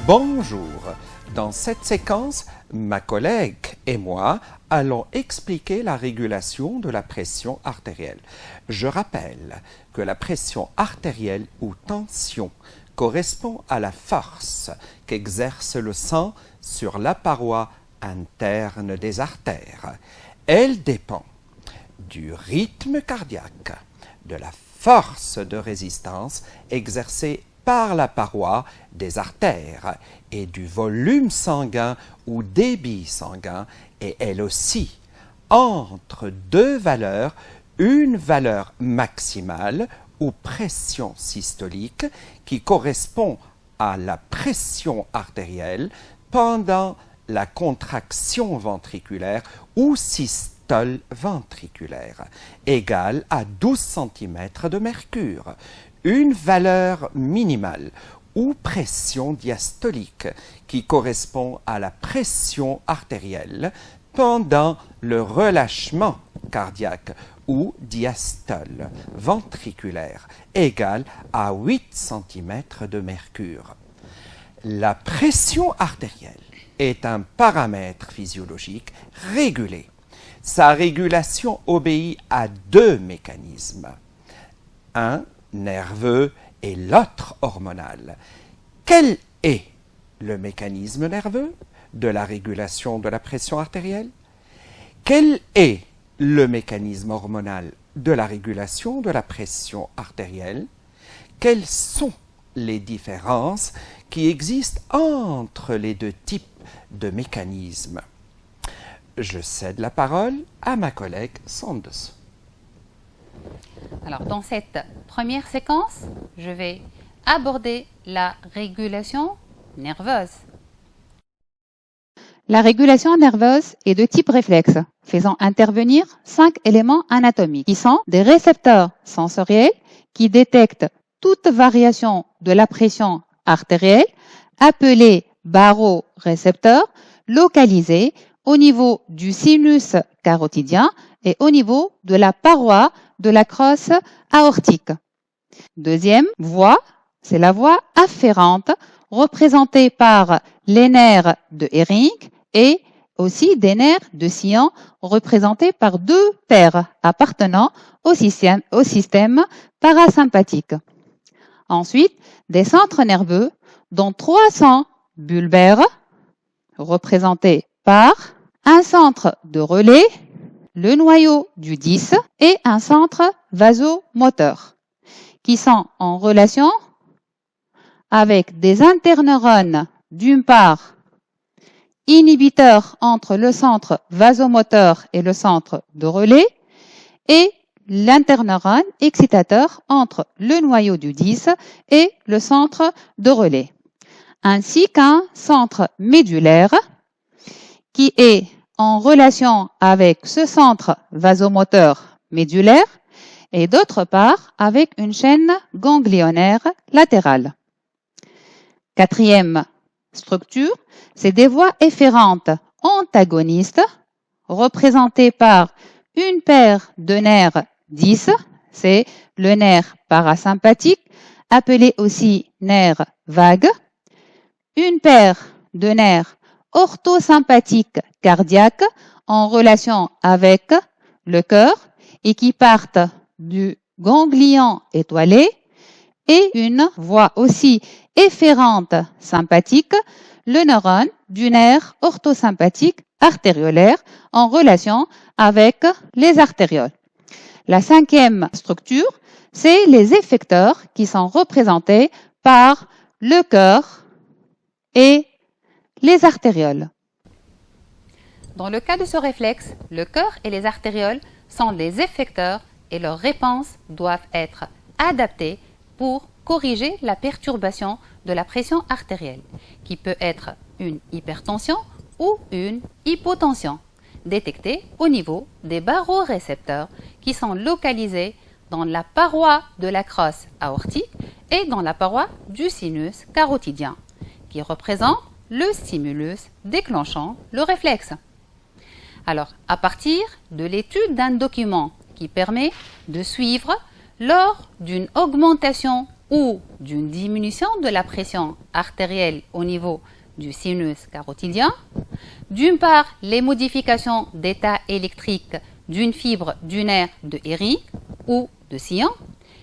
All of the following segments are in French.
Bonjour. Dans cette séquence, ma collègue et moi allons expliquer la régulation de la pression artérielle. Je rappelle que la pression artérielle ou tension correspond à la force qu'exerce le sang sur la paroi interne des artères. Elle dépend du rythme cardiaque, de la force de résistance exercée par la paroi des artères et du volume sanguin ou débit sanguin et elle aussi entre deux valeurs, une valeur maximale ou pression systolique qui correspond à la pression artérielle pendant la contraction ventriculaire ou systole ventriculaire, égale à 12 cm de mercure. Une valeur minimale ou pression diastolique qui correspond à la pression artérielle pendant le relâchement cardiaque ou diastole ventriculaire égale à 8 cm de mercure. La pression artérielle est un paramètre physiologique régulé. Sa régulation obéit à deux mécanismes. Un nerveux et l'autre hormonal. Quel est le mécanisme nerveux de la régulation de la pression artérielle? Quel est le mécanisme hormonal de la régulation de la pression artérielle? Quelles sont les différences qui existent entre les deux types de mécanismes? Je cède la parole à ma collègue Sandos. Alors, dans cette première séquence, je vais aborder la régulation nerveuse. La régulation nerveuse est de type réflexe, faisant intervenir 5 éléments anatomiques qui sont des récepteurs sensoriels qui détectent toute variation de la pression artérielle, appelés barorécepteurs, localisés au niveau du sinus carotidien et au niveau de la paroi de la crosse aortique. Deuxième voie, c'est la voie afférente représentée par les nerfs de Hering et aussi des nerfs de Sillon représentés par deux paires appartenant au système parasympathique. Ensuite, des centres nerveux dont 300 bulbaires représentés par un centre de relais, le noyau du 10 et un centre vasomoteur qui sont en relation avec des interneurones d'une part inhibiteurs entre le centre vasomoteur et le centre de relais et l'interneurone excitateur entre le noyau du 10 et le centre de relais, ainsi qu'un centre médulaire qui est en relation avec ce centre vasomoteur médulaire et d'autre part avec une chaîne ganglionnaire latérale. Quatrième structure, c'est des voies efférentes antagonistes représentées par une paire de nerfs 10, c'est le nerf parasympathique, appelé aussi nerf vague, une paire de nerfs orthosympathiques cardiaques en relation avec le cœur et qui partent du ganglion étoilé et une voie aussi efférente sympathique, le neurone du nerf orthosympathique artériolaire en relation avec les artérioles. La cinquième structure, c'est les effecteurs qui sont représentés par le cœur et les artérioles. Dans le cas de ce réflexe, le cœur et les artérioles sont des effecteurs et leurs réponses doivent être adaptées pour corriger la perturbation de la pression artérielle, qui peut être une hypertension ou une hypotension, détectée au niveau des barorécepteurs qui sont localisés dans la paroi de la crosse aortique et dans la paroi du sinus carotidien, qui représente le stimulus déclenchant le réflexe. Alors, à partir de l'étude d'un document qui permet de suivre lors d'une augmentation ou d'une diminution de la pression artérielle au niveau du sinus carotidien. D'une part, les modifications d'état électrique d'une fibre du nerf de Hering ou de sillon,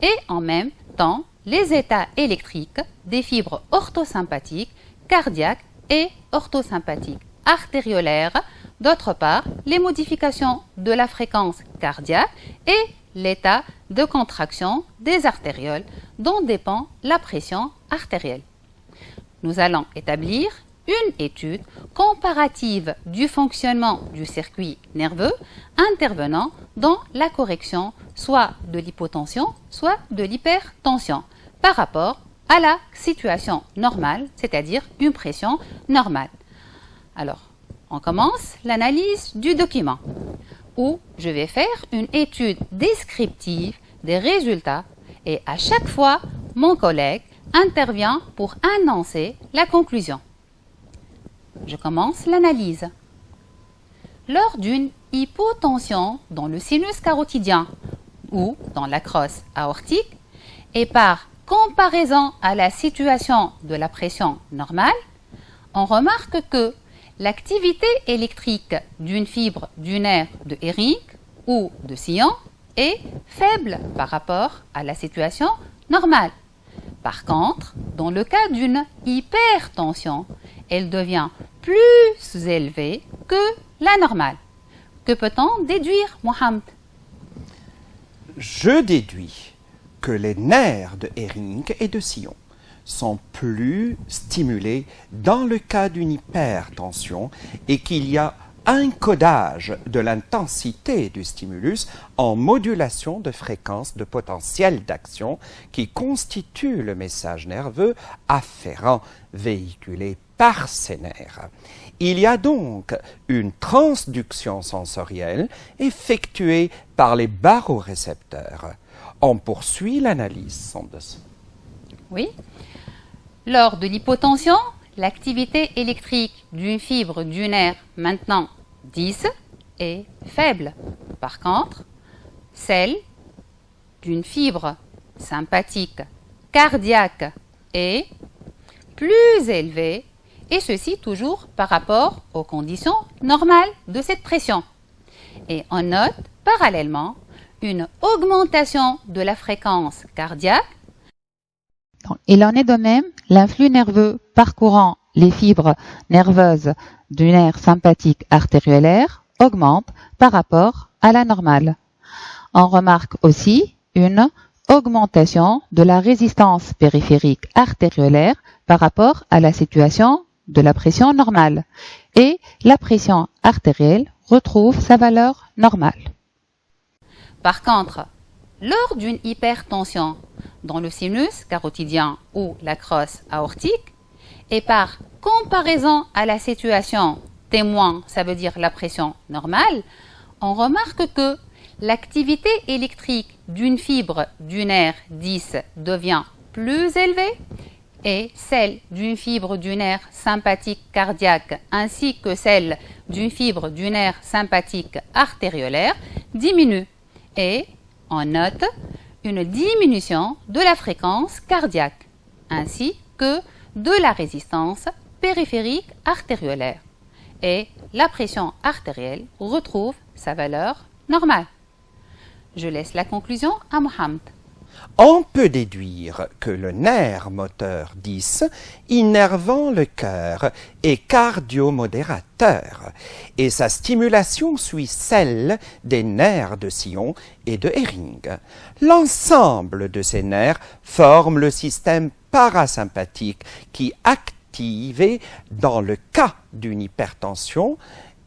et en même temps les états électriques des fibres orthosympathiques, cardiaques et orthosympathiques artériolaires. D'autre part, les modifications de la fréquence cardiaque et l'état de contraction des artérioles dont dépend la pression artérielle. Nous allons établir une étude comparative du fonctionnement du circuit nerveux intervenant dans la correction soit de l'hypotension, soit de l'hypertension par rapport à la situation normale, c'est-à-dire une pression normale. Alors, on commence l'analyse du document où je vais faire une étude descriptive des résultats et à chaque fois, mon collègue intervient pour annoncer la conclusion. Je commence l'analyse. Lors d'une hypotension dans le sinus carotidien ou dans la crosse aortique et par comparaison à la situation de la pression normale, on remarque que l'activité électrique d'une fibre du nerf de Hering ou de sillon est faible par rapport à la situation normale. Par contre, dans le cas d'une hypertension, elle devient plus élevée que la normale. Que peut-on déduire, Mohamed? Je déduis que les nerfs de Hering et de sillon sont plus stimulés dans le cas d'une hypertension et qu'il y a un codage de l'intensité du stimulus en modulation de fréquence de potentiel d'action qui constitue le message nerveux afférent véhiculé par ces nerfs. Il y a donc une transduction sensorielle effectuée par les barorécepteurs. On poursuit l'analyse sans dessous. Oui. Lors de l'hypotension, l'activité électrique d'une fibre du nerf maintenant 10 est faible. Par contre, celle d'une fibre sympathique cardiaque est plus élevée, et ceci toujours par rapport aux conditions normales de cette pression. Et on note parallèlement une augmentation de la fréquence cardiaque. Il en est de même, l'influx nerveux parcourant les fibres nerveuses du nerf sympathique artériolaire augmente par rapport à la normale. On remarque aussi une augmentation de la résistance périphérique artériolaire par rapport à la situation de la pression normale et la pression artérielle retrouve sa valeur normale. Par contre, lors d'une hypertension dans le sinus carotidien ou la crosse aortique et par comparaison à la situation témoin, ça veut dire la pression normale, on remarque que l'activité électrique d'une fibre du nerf 10 devient plus élevée et celle d'une fibre du nerf sympathique cardiaque ainsi que celle d'une fibre du nerf sympathique artériolaire diminue et on note une diminution de la fréquence cardiaque ainsi que de la résistance périphérique artériolaire et la pression artérielle retrouve sa valeur normale. Je laisse la conclusion à Mohamed. On peut déduire que le nerf moteur 10, innervant le cœur, est cardiomodérateur et sa stimulation suit celle des nerfs de sillon et de Hering. L'ensemble de ces nerfs forme le système parasympathique qui, activé dans le cas d'une hypertension,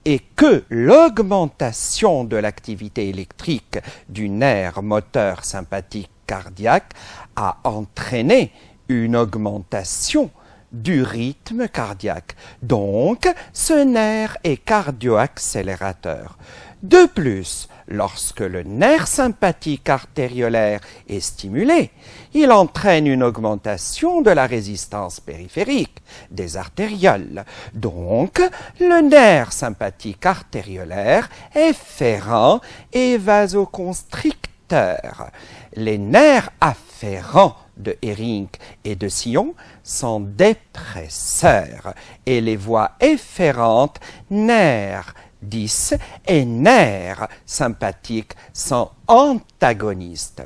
et que l'augmentation de l'activité électrique du nerf moteur sympathique cardiaque a entraîné une augmentation du rythme cardiaque. Donc, ce nerf est cardio-accélérateur. De plus, lorsque le nerf sympathique artériolaire est stimulé, il entraîne une augmentation de la résistance périphérique des artérioles. Donc, le nerf sympathique artériolaire est efférent et vasoconstricteur. Les nerfs afférents de Hering et de Sillon sont dépresseurs et les voies efférentes nerfs 10 et nerfs sympathiques sont antagonistes.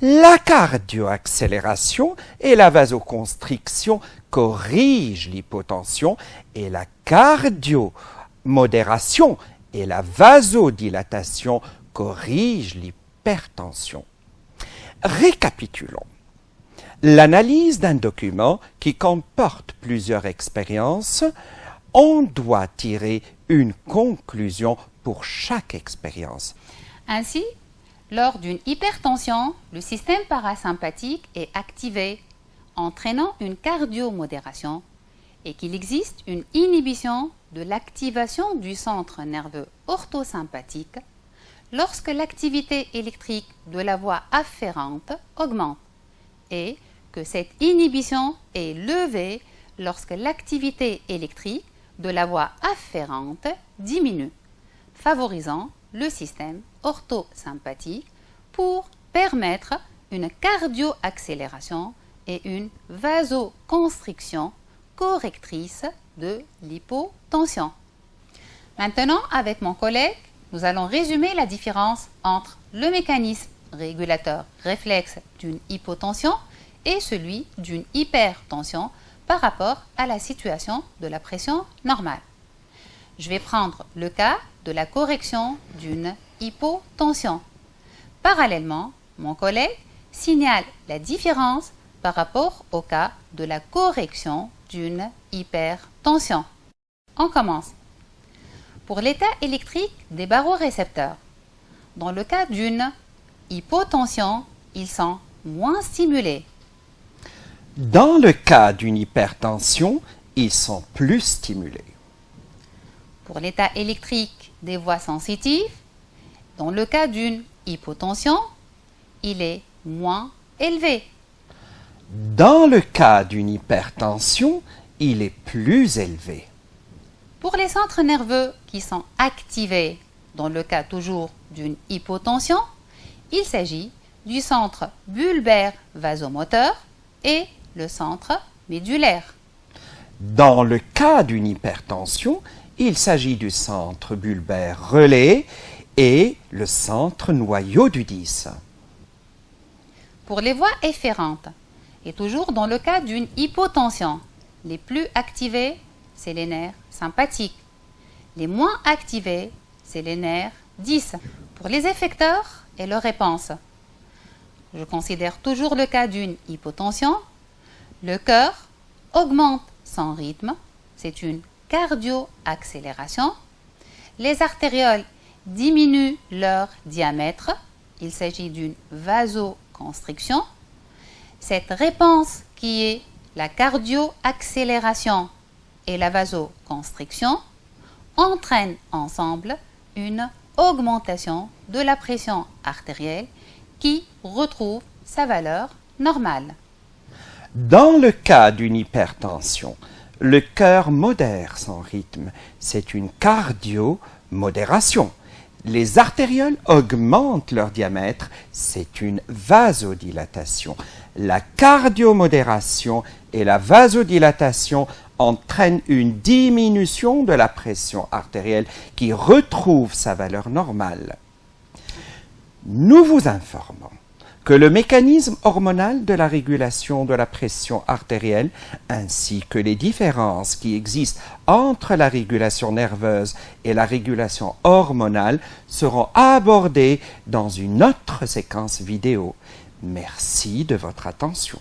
La cardioaccélération et la vasoconstriction corrigent l'hypotension et la cardiomodération et la vasodilatation corrigent l'hypertension. Récapitulons. L'analyse d'un document qui comporte plusieurs expériences, on doit tirer une conclusion pour chaque expérience. Ainsi, lors d'une hypertension, le système parasympathique est activé, entraînant une cardiomodération, et qu'il existe une inhibition de l'activation du centre nerveux orthosympathique lorsque l'activité électrique de la voie afférente augmente, et que cette inhibition est levée lorsque l'activité électrique de la voie afférente diminue, favorisant le système orthosympathique pour permettre une cardioaccélération et une vasoconstriction correctrice de l'hypotension. Maintenant, avec mon collègue, nous allons résumer la différence entre le mécanisme régulateur réflexe d'une hypotension et celui d'une hypertension par rapport à la situation de la pression normale. Je vais prendre le cas de la correction d'une hypotension. Parallèlement, mon collègue signale la différence par rapport au cas de la correction d'une hypertension. On commence. Pour l'état électrique des barorécepteurs, dans le cas d'une hypotension, ils sont moins stimulés. Dans le cas d'une hypertension, ils sont plus stimulés. Pour l'état électrique des voies sensitives, dans le cas d'une hypotension, il est moins élevé. Dans le cas d'une hypertension, il est plus élevé. Pour les centres nerveux qui sont activés, dans le cas toujours d'une hypotension, il s'agit du centre bulbaire vasomoteur et le centre médulaire. Dans le cas d'une hypertension, il s'agit du centre bulbaire relais et le centre noyau du 10. Pour les voies efférentes, et toujours dans le cas d'une hypotension, les plus activés, c'est les nerfs sympathiques. Les moins activés, c'est les nerfs 10. Pour les effecteurs et leurs réponses, je considère toujours le cas d'une hypotension. Le cœur augmente son rythme, c'est une cardioaccélération. Les artérioles diminuent leur diamètre, il s'agit d'une vasoconstriction. Cette réponse qui est la cardioaccélération et la vasoconstriction entraînent ensemble une augmentation de la pression artérielle qui retrouve sa valeur normale. Dans le cas d'une hypertension, le cœur modère son rythme. C'est une cardiomodération. Les artérioles augmentent leur diamètre. C'est une vasodilatation. La cardiomodération et la vasodilatation entraînent une diminution de la pression artérielle qui retrouve sa valeur normale. Nous vous informons que le mécanisme hormonal de la régulation de la pression artérielle ainsi que les différences qui existent entre la régulation nerveuse et la régulation hormonale seront abordés dans une autre séquence vidéo. Merci de votre attention.